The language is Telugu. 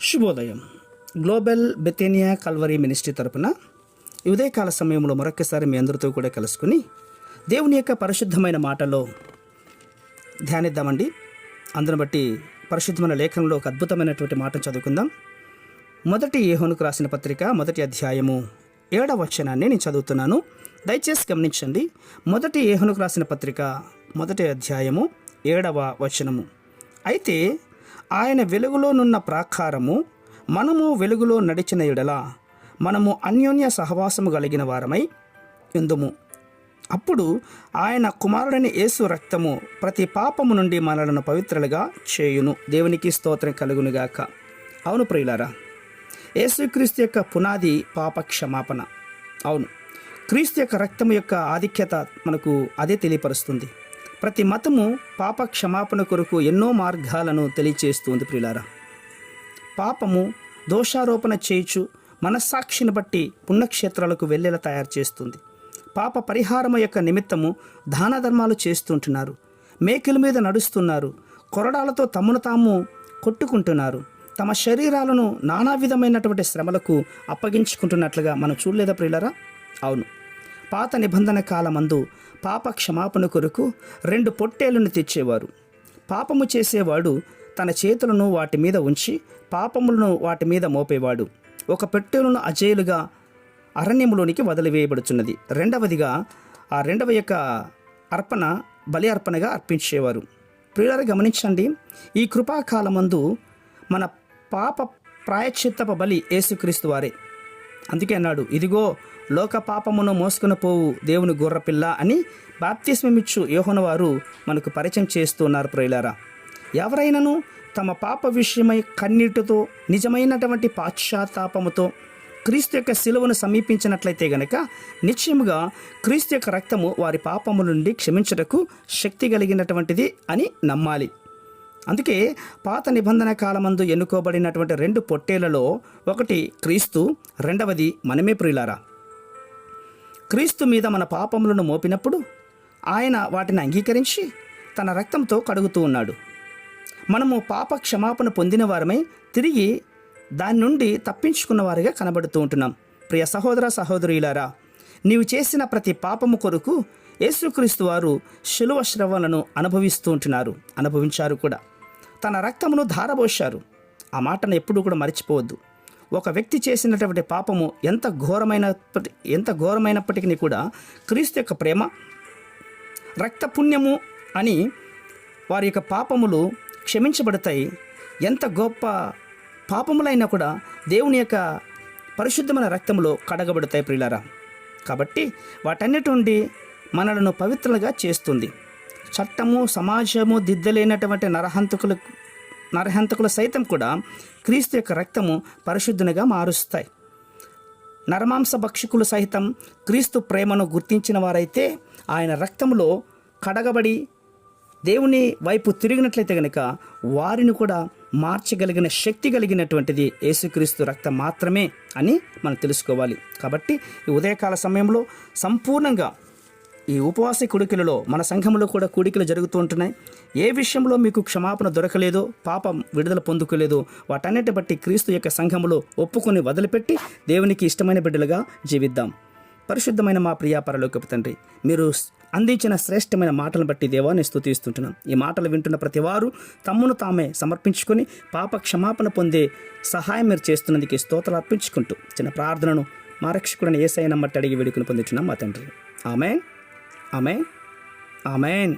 శుభోదయం. గ్లోబల్ బెతేనియా కల్వరీ మినిస్ట్రీ తరపున ఉదయకాల సమయంలో మరొకసారి మీ అందరితో కూడా కలుసుకుని దేవుని యొక్క పరిశుద్ధమైన మాటలో ధ్యానిద్దామండి. అందును బట్టి పరిశుద్ధమైన లేఖనంలో ఒక అద్భుతమైనటువంటి మాట చదువుకుందాం. మొదటి యోహానుకు రాసిన పత్రిక 1వ అధ్యాయము 7వ వచనాన్ని నేను చదువుతున్నాను. దయచేసి గమనించండి. మొదటి యోహానుకు రాసిన పత్రిక 1వ అధ్యాయము 7వ వచనము. అయితే ఆయన వెలుగులోనున్న ప్రాకారము మనము వెలుగులో నడిచిన ఎడల మనము అన్యోన్య సహవాసము కలిగిన వారమై ఉందుము. అప్పుడు ఆయన కుమారుడైన యేసు రక్తము ప్రతి పాపము నుండి మనలను పవిత్రులుగా చేయును. దేవునికి స్తోత్రం కలుగునుగాక. అవును ప్రియులారా, యేసుక్రీస్తు యొక్క పునాది పాప క్షమాపణ. అవును, క్రీస్తు యొక్క రక్తము యొక్క ఆధిక్యత మనకు అదే తెలియపరుస్తుంది. ప్రతి మతము పాప క్షమాపణ కొరకు ఎన్నో మార్గాలను తెలియచేస్తుంది. ప్రియులారా, పాపము దోషారోపణ చేయుచు మనస్సాక్షిని బట్టి పుణ్యక్షేత్రాలకు వెళ్ళేలా తయారు చేస్తుంది. పాప పరిహారము యొక్క నిమిత్తము దాన ధర్మాలు చేస్తుంటున్నారు. మేకుల మీద నడుస్తున్నారు. కొరడాలతో తమను తాము కొట్టుకుంటున్నారు. తమ శరీరాలను నానా విధమైనటువంటి శ్రమలకు అప్పగించుకుంటున్నట్లుగా మనం చూడలేదా ప్రియులారా? అవును, పాత నిబంధన కాలమందు పాప క్షమాపణ కొరకు 2 పొట్టేళ్లను తెచ్చేవారు. పాపము చేసేవాడు తన చేతులను వాటి మీద ఉంచి పాపములను వాటి మీద మోపేవాడు. ఒక పొట్టేలును అజేయులుగా అరణ్యములోనికి వదిలివేయబడుచున్నది. రెండవదిగా ఆ రెండవ యొక్క అర్పణ బలి అర్పణగా అర్పించేవారు. ప్రియులారా గమనించండి, ఈ కృపాకాలమందు మన పాప ప్రాయశ్చిత్తప బలి యేసుక్రీస్తు వారే. అందుకే అన్నాడు, ఇదిగో లోక పాపమును మోసుకుని పోవు దేవుని గొర్రెపిల్ల అని బాప్తిస్మమిచ్చు యోహాను వారు మనకు పరిచయం చేస్తున్నారు. ప్రియులారా, ఎవరైనాను తమ పాప విషయమై కన్నీటితో నిజమైనటువంటి పాశ్చాత్తాపముతో క్రీస్తు యొక్క శిలువను సమీపించినట్లయితే గనక నిశ్చయముగా క్రీస్తు యొక్క రక్తము వారి పాపము నుండి క్షమించుటకు శక్తి కలిగినటువంటిది అని నమ్మాలి. అందుకే పాత నిబంధన కాలమందు ఎన్నుకోబడినటువంటి 2 పొట్టేళ్లలో ఒకటి క్రీస్తు, రెండవది మనమే. ప్రియులారా, క్రీస్తు మీద మన పాపములను మోపినప్పుడు ఆయన వాటిని అంగీకరించి తన రక్తంతో కడుగుతూ ఉన్నాడు. మనము పాప క్షమాపణ పొందిన వారమై తిరిగి దాని నుండి తప్పించుకున్న వారిగా కనబడుతూ ఉంటున్నాం. ప్రియ సహోదర సహోదరులారా, నీవు చేసిన ప్రతి పాపము కొరకు యేసుక్రీస్తు వారు శిలువ శ్రవలను అనుభవించారు కూడా. తన రక్తమును ధారబోశారు. ఆ మాటను ఎప్పుడూ కూడా మర్చిపోవద్దు. ఒక వ్యక్తి చేసినటువంటి పాపము ఎంత ఘోరమైనప్పటికీ కూడా క్రీస్తు యొక్క ప్రేమ, రక్త పుణ్యము అని వారి యొక్క పాపములు క్షమించబడతాయి. ఎంత గొప్ప పాపములైనా కూడా దేవుని యొక్క పరిశుద్ధమైన రక్తములో కడగబడతాయి ప్రియులారా. కాబట్టి వాటన్నిటి నుండి మనలను పవిత్రులుగా చేస్తుంది. చట్టము, సమాజము దిద్దలేనటువంటి నరహంతకులు సైతం కూడా క్రీస్తు యొక్క రక్తము పరిశుద్ధునిగా మారుస్తాయి. నరమాంస భక్షకులు సైతం క్రీస్తు ప్రేమను గుర్తించిన వారైతే ఆయన రక్తములో కడగబడి దేవుని వైపు తిరిగినట్లయితే కనుక వారిని కూడా మార్చగలిగిన శక్తి కలిగినటువంటిది యేసుక్రీస్తు రక్తం మాత్రమే అని మనం తెలుసుకోవాలి. కాబట్టి ఈ ఉదయకాల సమయంలో సంపూర్ణంగా ఈ ఉపవాస కూడికలలో మన సంఘంలో కూడా కూడికలు జరుగుతూ ఉంటున్నాయి. ఏ విషయంలో మీకు క్షమాపణ దొరకలేదో, పాపం విడుదల పొందుకోలేదో వాటన్నిటి బట్టి క్రీస్తు యొక్క సంఘములో ఒప్పుకొని వదిలిపెట్టి దేవునికి ఇష్టమైన బిడ్డలుగా జీవిద్దాం. పరిశుద్ధమైన మా ప్రియా పరలోకపు తండ్రి, మీరు అందించిన శ్రేష్టమైన మాటలను బట్టి దేవాన్ని స్తుతిస్తుంటున్నాం. ఈ మాటలు వింటున్న ప్రతి వారు తమ్మును తామే సమర్పించుకొని పాప క్షమాపణ పొందే సహాయం మీరు చేస్తున్నందుకు స్తోత్రాలు అర్పించుకుంటూ చిన్న ప్రార్థనను మా రక్షకుడిని యేసయ్య నమ్మటి అడిగి వేడుకుని పొందుతున్నాం మా తండ్రి. ఆమేన్, ఆమేన్, ఆమేన్.